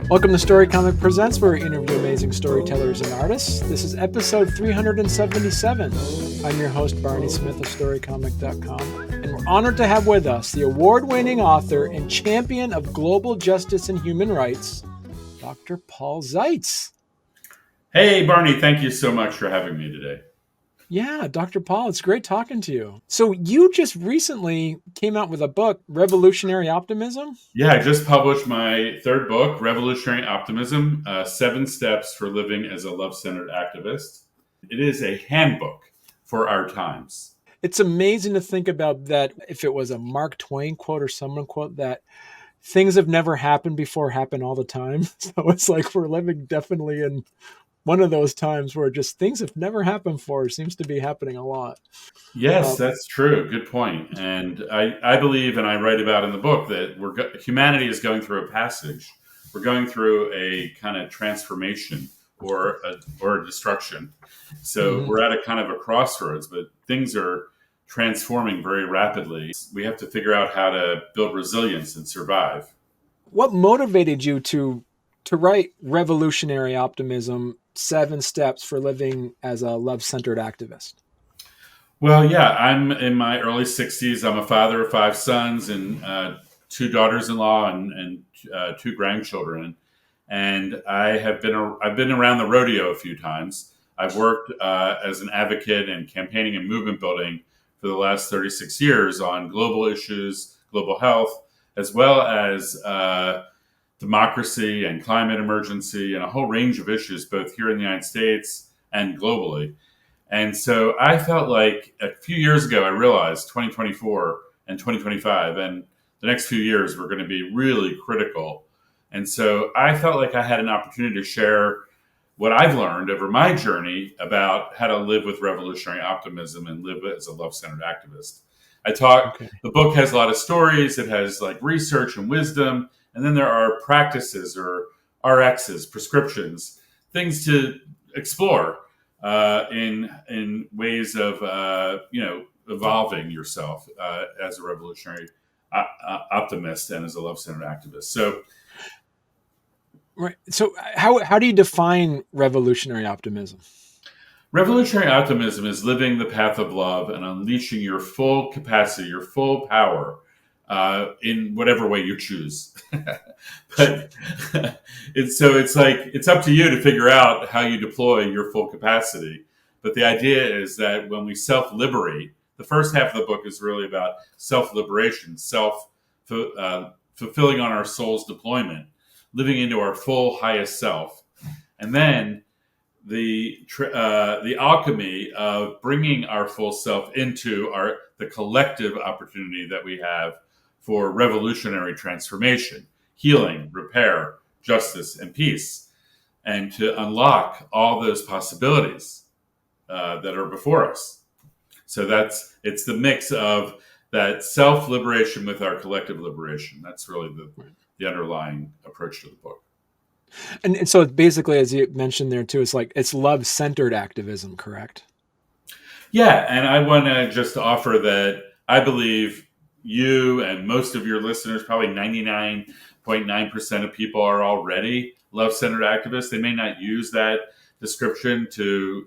Welcome to Storycomic Presents, where we interview amazing storytellers and artists. This is episode 377. I'm your host, Barney Smith of Storycomic.com, and we're honored to have with us the award-winning author and champion of global justice and human rights, Dr. Paul Zeitz. Hey, Barney, thank you so much for having me today. Yeah, Dr. Paul, it's great talking to you. So you just recently came out with a book, Revolutionary Optimism? Yeah, I just published my third book, Revolutionary Optimism, 7 Steps for Living as a Love-Centered Activist. It is a handbook for our times. It's amazing to think about that. If it was a Mark Twain quote or someone quote, that things have never happened before happen all the time. So it's like we're living definitely in one of those times where just things have never happened before seems to be happening a lot. Yes, that's true. Good point. And I believe, and I write about in the book, that humanity is going through a passage. We're going through a kind of transformation or a destruction. So we're at a kind of a crossroads, but things are transforming very rapidly. We have to figure out how to build resilience and survive. What motivated you to write Revolutionary Optimism, 7 Steps for Living as a Love-Centered Activist? Well, yeah, I'm in my early 60s. I'm a father of 5 sons and 2 daughters-in-law and 2 grandchildren. And I've been around the rodeo a few times. I've worked as an advocate and campaigning and movement building for the last 36 years on global issues, global health, as well as democracy and climate emergency and a whole range of issues, both here in the United States and globally. And so I felt like a few years ago, I realized 2024 and 2025 and the next few years were going to be really critical. And so I felt like I had an opportunity to share what I've learned over my journey about how to live with revolutionary optimism and live as a love-centered activist. The book has a lot of stories. It has like research and wisdom. And then there are practices or RXs, prescriptions, things to explore in ways of evolving yourself as a revolutionary optimist and as a love-centered activist. So, right. So how do you define revolutionary optimism? Revolutionary optimism is living the path of love and unleashing your full capacity, your full power in whatever way you choose. But it's up to you to figure out how you deploy your full capacity. But the idea is that when we self-liberate, the first half of the book is really about self-liberation, fulfilling on our soul's deployment, living into our full highest self. And then the alchemy of bringing our full self into the collective opportunity that we have for revolutionary transformation, healing, repair, justice, and peace, and to unlock all those possibilities that are before us. So it's the mix of that self-liberation with our collective liberation. That's really the underlying approach to the book. And so basically, as you mentioned there too, it's love-centered activism, correct? Yeah, and I want to just offer that I believe you and most of your listeners, probably 99.9% of people, are already love-centered activists. They may not use that description to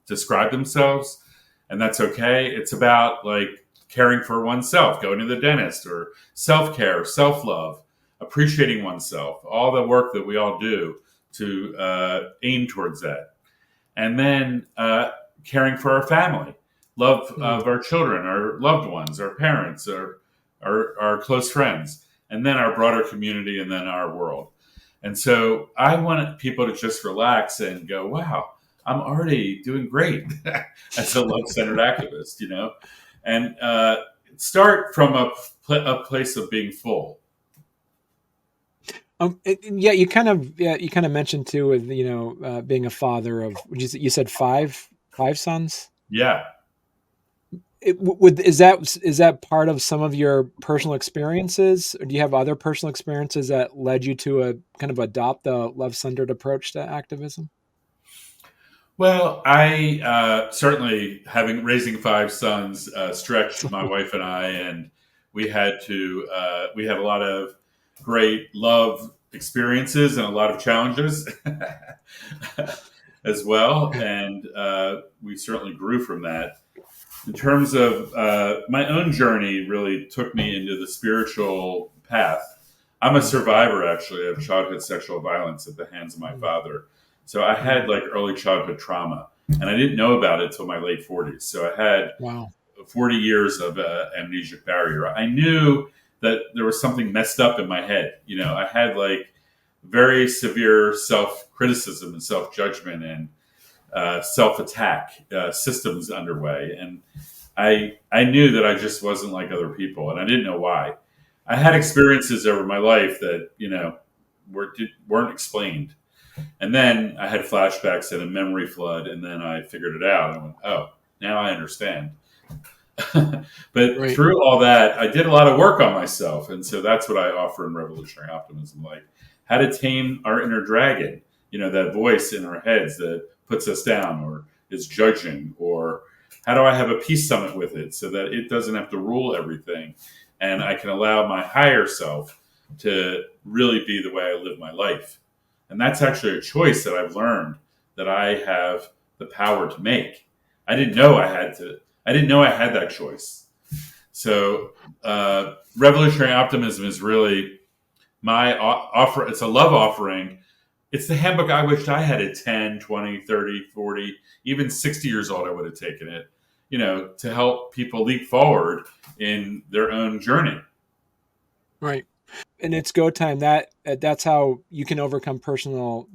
describe themselves, and that's okay. It's about like caring for oneself, going to the dentist, or self-care, self-love, appreciating oneself, all the work that we all do to aim towards that. And then caring for our family, love of our children, our loved ones, our parents, our close friends, and then our broader community, and then our world. And so I want people to just relax and go, wow, I'm already doing great as a love-centered activist, and start from a place of being full. You kind of mentioned too with being a father of, you said five sons. Yeah. Is that part of some of your personal experiences, or do you have other personal experiences that led you to a kind of adopt the love-centered approach to activism? Well, I certainly, raising 5 sons, stretched my wife and I, and we had a lot of great love experiences and a lot of challenges as well. And we certainly grew from that. In terms of my own journey, really took me into the spiritual path. I'm a survivor, actually, of childhood sexual violence at the hands of my father. So I had like early childhood trauma, and I didn't know about it till my late 40s. So I had 40 years of amnesic barrier. I knew that there was something messed up in my head. You know, I had like very severe self-criticism and self-judgment and self-attack systems underway. And I knew that I just wasn't like other people, and I didn't know why. I had experiences over my life that, you know, weren't explained. And then I had flashbacks and a memory flood, and then I figured it out. And I went, oh, now I understand. But through all that, I did a lot of work on myself. And so that's what I offer in Revolutionary Optimism, like how to tame our inner dragon, you know, that voice in our heads that puts us down or is judging, or how do I have a peace summit with it so that it doesn't have to rule everything, and I can allow my higher self to really be the way I live my life. And that's actually a choice that I've learned that I have the power to make. I didn't know I had that choice. So Revolutionary Optimism is really my offer. It's a love offering. It's the handbook I wished I had at 10, 20, 30, 40, even 60 years old. I would have taken it, you know, to help people leap forward in their own journey. Right. And it's go time. That's how you can overcome personal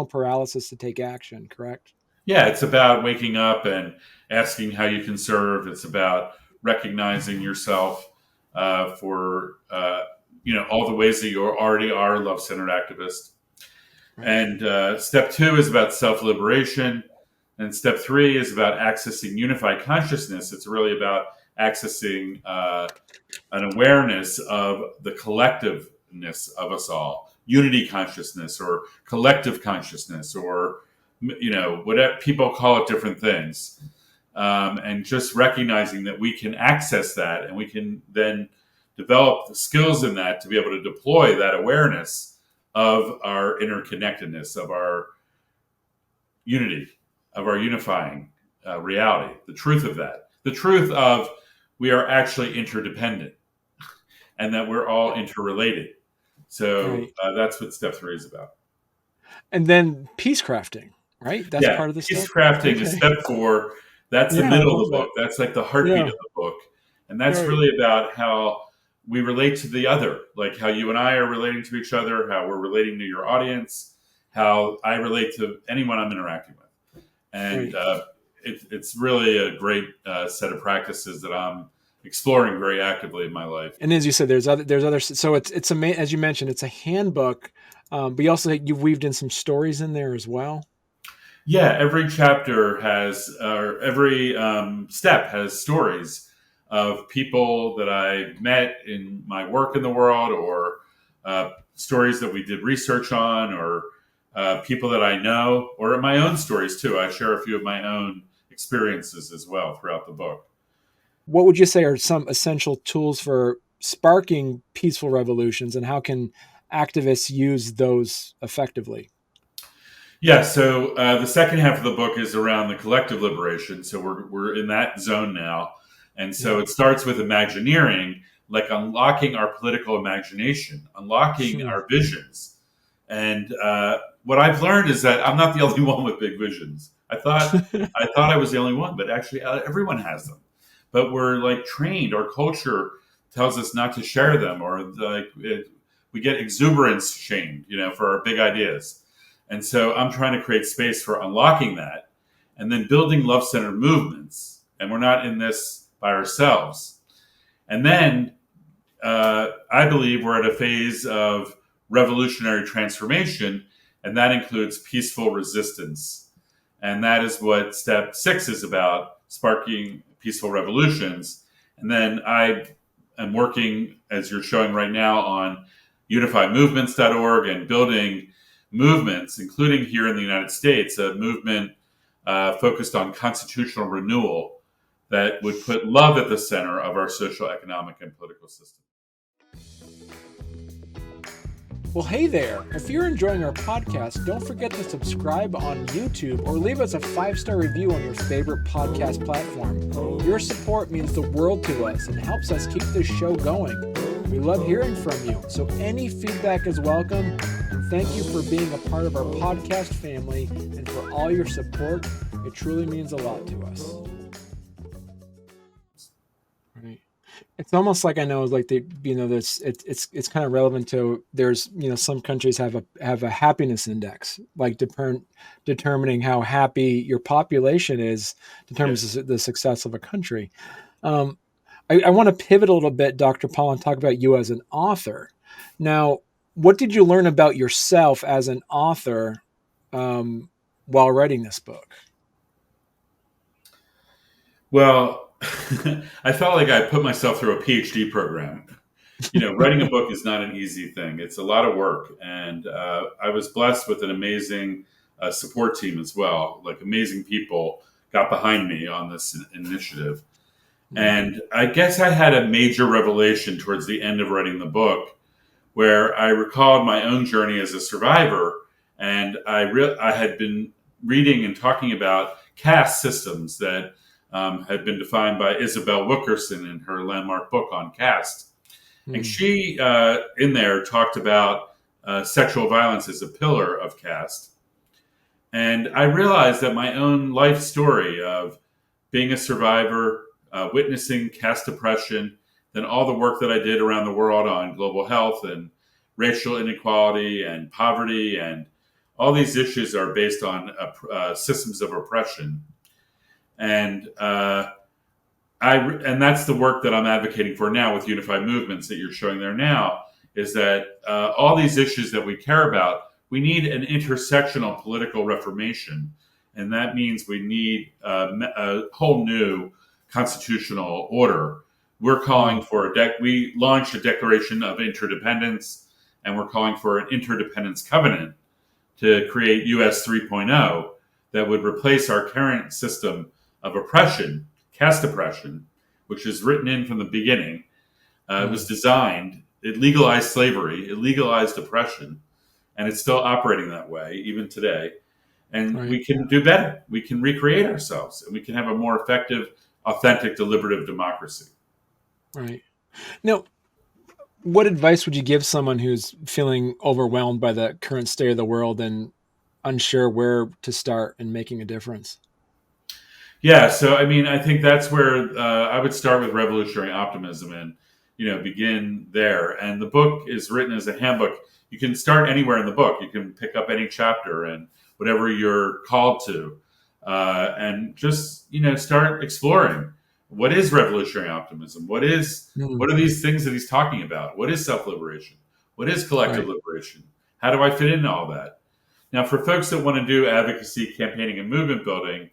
paralysis to take action, correct? Yeah, it's about waking up and asking how you can serve. It's about recognizing yourself for you know, all the ways that you already are a love-centered activist. Right. And step 2 is about self-liberation. And step 3 is about accessing unified consciousness. It's really about accessing an awareness of the collectiveness of us all, unity consciousness or collective consciousness, or, you know, whatever people call it, different things. And just recognizing that we can access that, and we can then develop the skills in that to be able to deploy that awareness of our interconnectedness, of our unity, of our unifying reality, the truth of that, the truth of we are actually interdependent and that we're all interrelated. So that's what step 3 is about. And then peace crafting, right? That's part of the peace crafting is step 4. That's the middle of the book. That's like the heartbeat of the book. And that's really about how we relate to the other, like how you and I are relating to each other, how we're relating to your audience, how I relate to anyone I'm interacting with. And it's really a great set of practices that I'm exploring very actively in my life. And as you said, there's other. So it's as you mentioned, it's a handbook, but you also you've weaved in some stories in there as well. Yeah, every chapter has, or every step has stories of people that I met in my work in the world, or stories that we did research on, or people that I know, or my own stories too. I share a few of my own experiences as well throughout the book. What would you say are some essential tools for sparking peaceful revolutions, and how can activists use those effectively? Yeah, so the second half of the book is around the collective liberation. So we're in that zone now. And so it starts with Imagineering, like unlocking our political imagination, unlocking our visions. And what I've learned is that I'm not the only one with big visions. I thought I was the only one, but actually everyone has them. But we're like trained. Our culture tells us not to share them, or we get exuberance shamed, you know, for our big ideas. And so I'm trying to create space for unlocking that, and then building love-centered movements. And we're not in this by ourselves. And then I believe we're at a phase of revolutionary transformation, and that includes peaceful resistance. And that is what step 6 is about, sparking peaceful revolutions. And then I am working, as you're showing right now, on unifiedmovements.org and building movements, including here in the United States, a movement focused on constitutional renewal that would put love at the center of our social, economic, and political system. Well, hey there. If you're enjoying our podcast, don't forget to subscribe on YouTube or leave us a 5-star review on your favorite podcast platform. Your support means the world to us and helps us keep this show going. We love hearing from you, so any feedback is welcome. And thank you for being a part of our podcast family and for all your support. It truly means a lot to us. Right. It's almost like I know, like there's it's kind of relevant to there's some countries have a happiness index, like determining how happy your population is determines the success of a country. I want to pivot a little bit, Dr. Paul, and talk about you as an author. Now, what did you learn about yourself as an author while writing this book? Well, I felt like I put myself through a PhD program. Writing a book is not an easy thing. It's a lot of work. And I was blessed with an amazing support team as well. Like amazing people got behind me on this initiative. And I guess I had a major revelation towards the end of writing the book where I recalled my own journey as a survivor. And I had been reading and talking about caste systems that had been defined by Isabel Wilkerson in her landmark book on caste. And she, in there, talked about sexual violence as a pillar of caste. And I realized that my own life story of being a survivor, witnessing caste oppression, then all the work that I did around the world on global health and racial inequality and poverty, and all these issues are based on systems of oppression. And that's the work that I'm advocating for now with Unified Movements that you're showing there now, is that all these issues that we care about, we need an intersectional political reformation. And that means we need a whole new constitutional order. We're calling for we launched a Declaration of Interdependence, and we're calling for an Interdependence Covenant to create US 3.0 that would replace our current system of oppression, caste oppression, which is written in from the beginning. It was designed, it legalized slavery, it legalized oppression, and it's still operating that way even today. And we can do better. We can recreate ourselves, and we can have a more effective, authentic, deliberative democracy. Right. Now, what advice would you give someone who's feeling overwhelmed by the current state of the world and unsure where to start in making a difference? Yeah, so I think that's where I would start with revolutionary optimism and begin there. And the book is written as a handbook. You can start anywhere in the book. You can pick up any chapter and whatever you're called to, and just start exploring. What is revolutionary optimism? What are these things that he's talking about? What is self-liberation? What is collective liberation? How do I fit into all that? Now, for folks that want to do advocacy, campaigning, and movement building,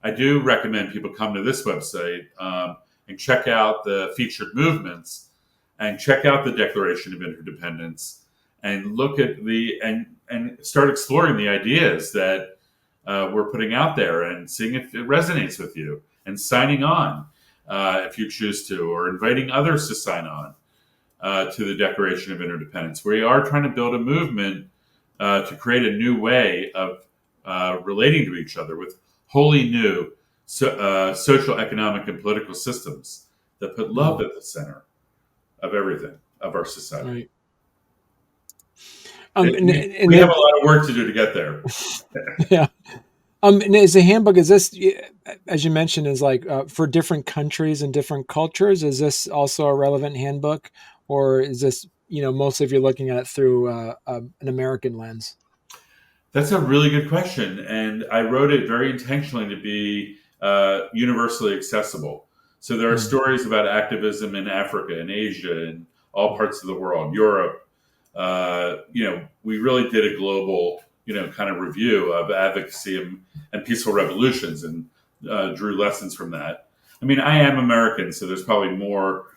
I do recommend people come to this website and check out the featured movements and check out the Declaration of Interdependence and look at and start exploring the ideas that we're putting out there and seeing if it resonates with you and signing on if you choose to, or inviting others to sign on to the Declaration of Interdependence. We are trying to build a movement to create a new way of relating to each other with wholly new social, economic, and political systems that put love at the center of everything, of our society. Right. We have a lot of work to do to get there. Yeah. And is the handbook, is this, as you mentioned, is like for different countries and different cultures? Is this also a relevant handbook, or is this, mostly if you're looking at it through an American lens? That's a really good question. And I wrote it very intentionally to be universally accessible. So there are stories about activism in Africa and Asia and all parts of the world, Europe. We really did a global, kind of review of advocacy and peaceful revolutions and drew lessons from that. I am American, so there's probably more,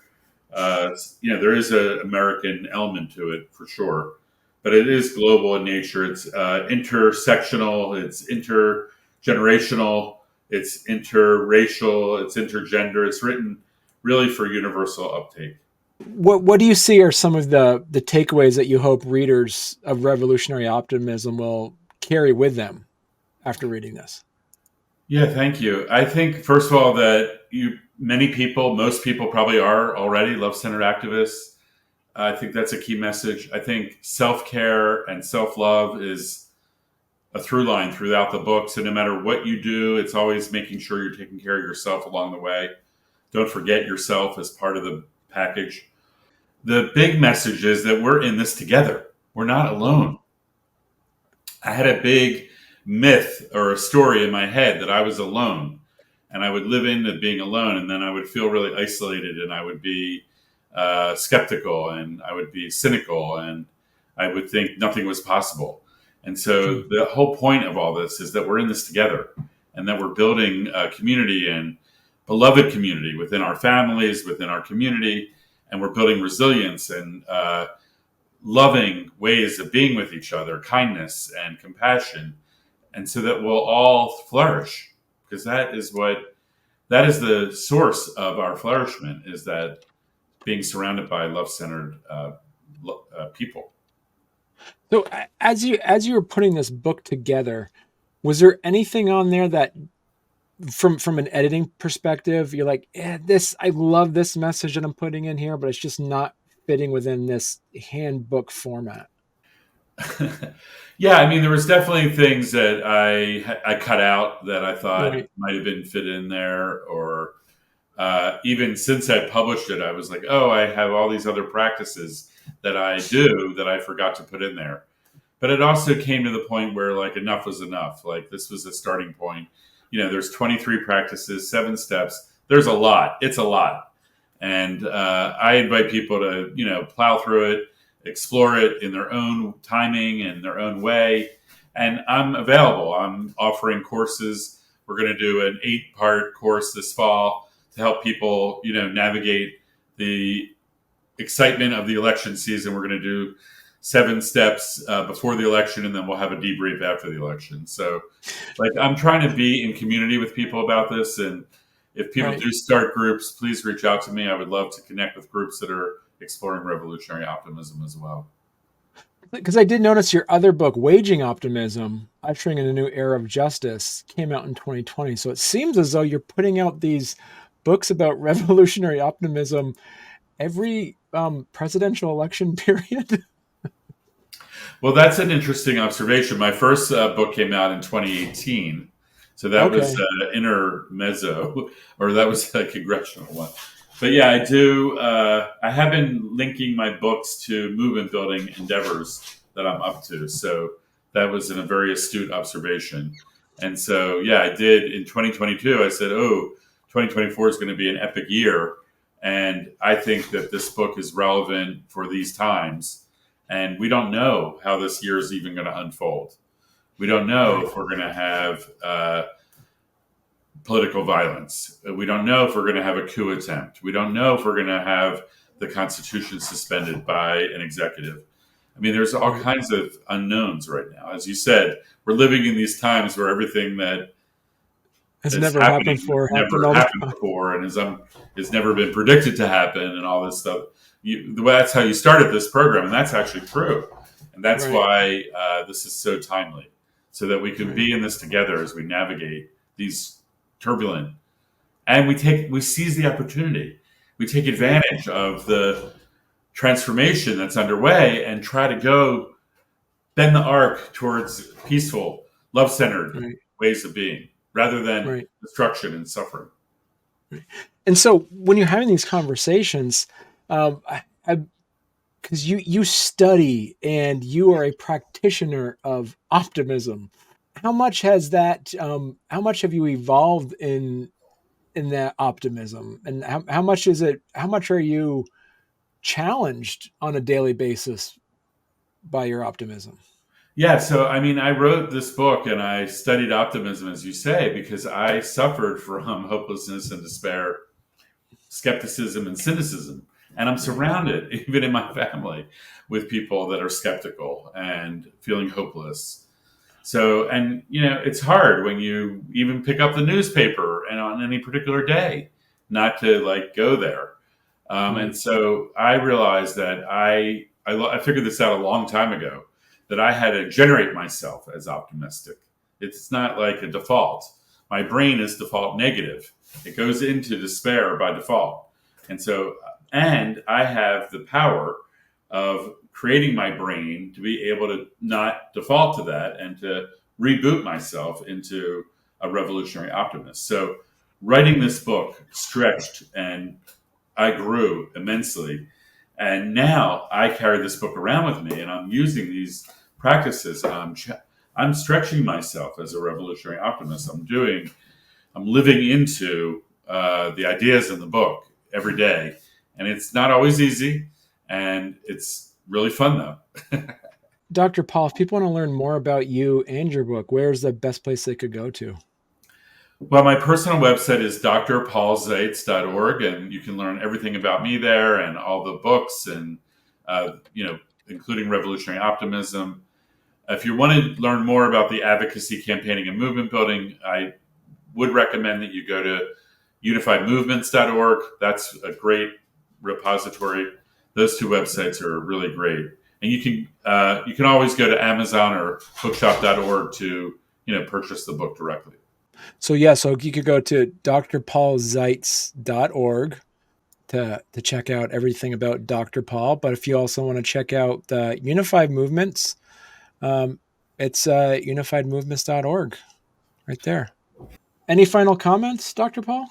there is an American element to it for sure. But it is global in nature. It's intersectional. It's intergenerational. It's interracial. It's intergender. It's written really for universal uptake. What do you see are some of the takeaways that you hope readers of Revolutionary Optimism will carry with them after reading this? Yeah, thank you. I think first of all that most people probably are already love-centered activists. I think that's a key message. I think self-care and self-love is a through line throughout the book. So no matter what you do, it's always making sure you're taking care of yourself along the way. Don't forget yourself as part of the package. The big message is that we're in this together. We're not alone. I had a big myth or a story in my head that I was alone, and I would live into being alone, and then I would feel really isolated, and I would be skeptical, and I would be cynical, and I would think nothing was possible. And so the whole point of all this is that we're in this together, and that we're building a community and beloved community within our families, within our community, and we're building resilience and loving ways of being with each other, kindness and compassion, and so that we'll all flourish, because that is the source of our flourishment, is that being surrounded by love-centered people. So as you were putting this book together, was there anything on there that from an editing perspective, you're like, this, I love this message that I'm putting in here, but it's just not fitting within this handbook format? Yeah, I mean, there was definitely things that I cut out that I thought Right. might have been fit in there, or even since I published it, I was like, oh, I have all these other practices that I do that I forgot to put in there. But it also came to the point where like enough was enough. Like this was a starting point. There's 23 practices, 7 steps. There's a lot. It's a lot. And I invite people to, plow through it, explore it in their own timing and their own way. And I'm available. I'm offering courses. We're going to do an 8-part course this fall to help people, navigate the excitement of the election season. We're going to do 7 steps before the election, and then we'll have a debrief after the election. So, like, I'm trying to be in community with people about this. And if people Right. do start groups, please reach out to me. I would love to connect with groups that are exploring revolutionary optimism as well. Because I did notice your other book, Waging Optimism, Ushering in a New Era of Justice, came out in 2020. So it seems as though you're putting out these books about revolutionary optimism every presidential election period. Well, that's an interesting observation. My first book came out in 2018. So that was Okay. intermezzo, or that was a congressional one. But yeah, I do. I have been linking my books to movement building endeavors that I'm up to. So that was a very astute observation. And so, yeah, I did in 2022. I said, oh, 2024 is going to be an epic year. And I think that this book is relevant for these times. And we don't know how this year is even going to unfold. We don't know Right. if we're going to have political violence. We don't know if we're going to have a coup attempt. We don't know if we're going to have the Constitution suspended by an executive. I mean, there's all kinds of unknowns right now. As you said, we're living in these times where everything that Has is never happened happening before, happened never all the happened time. before, and has never been predicted to happen, and all this stuff. That's how you started this program, and that's actually true, and that's Right. why this is so timely, so that we can Right. be in this together as we navigate these turbulent, and we seize the opportunity, we take advantage of the transformation that's underway, and try to go bend the arc towards peaceful, love-centered Right. ways of being, rather than Right. destruction and suffering. Right. And so when you're having these conversations, because you study and you are a practitioner of optimism, how much has that? How much have you evolved in that optimism, and how much is it? How much are you challenged on a daily basis by your optimism? Yeah, so I mean, I wrote this book and I studied optimism, as you say, because I suffered from hopelessness and despair, skepticism and cynicism. And I'm Right. surrounded, even in my family, with people that are skeptical and feeling hopeless. So, and it's hard when you even pick up the newspaper and on any particular day not to like go there. And so I realized that I figured this out a long time ago, that I had to generate myself as optimistic. It's not like a default. My brain is default negative. It goes into despair by default. And I have the power of creating my brain to be able to not default to that and to reboot myself into a revolutionary optimist. So writing this book stretched, and I grew immensely. And now I carry this book around with me, and I'm using these practices. I'm stretching myself as a revolutionary optimist. I'm living into the ideas in the book every day. And it's not always easy, and it's really fun, though. Dr. Paul, if people want to learn more about you and your book, where's the best place they could go to? Well, my personal website is drpaulzeitz.org, and you can learn everything about me there and all the books, and including Revolutionary Optimism. If you want to learn more about the advocacy, campaigning, and movement building, I would recommend that you go to unifiedmovements.org. That's a great repository. Those two websites are really great, and you can always go to Amazon or bookshop.org to purchase the book directly. So you could go to drpaulzeitz.org to check out everything about Dr. Paul. But if you also want to check out the Unified Movements, it's unifiedmovements.org right there. Any final comments, Dr. Paul?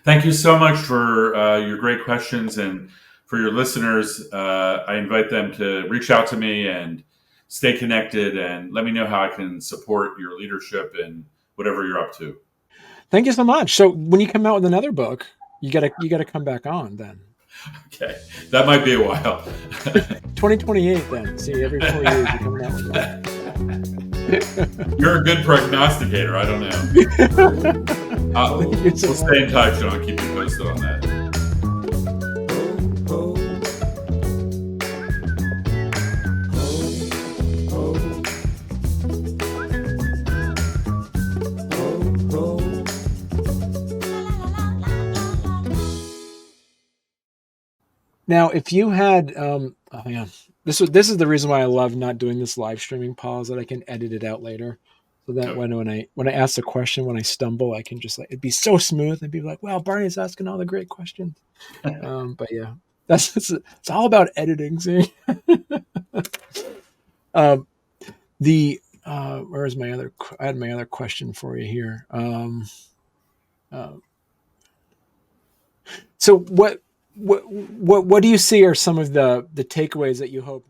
Thank you so much for your great questions, and for your listeners, I invite them to reach out to me and stay connected, and let me know how I can support your leadership and whatever you're up to. Thank you so much. So when you come out with another book, you gotta come back on then. Okay, that might be a while. 2028 then. See, every 4 years you come out with one. You're a good prognosticator. I don't know. We'll stay in touch, and I'll keep you posted on that. Now, if you had, this is the reason why I love not doing this live streaming, Paul, is that I can edit it out later, so that when I ask a question, when I stumble, I can just it'd be so smooth, and be like, "Well, Barney's asking all the great questions." But yeah, it's all about editing. See, where's my other? I had my other question for you here. So what do you see are some of the takeaways that you hope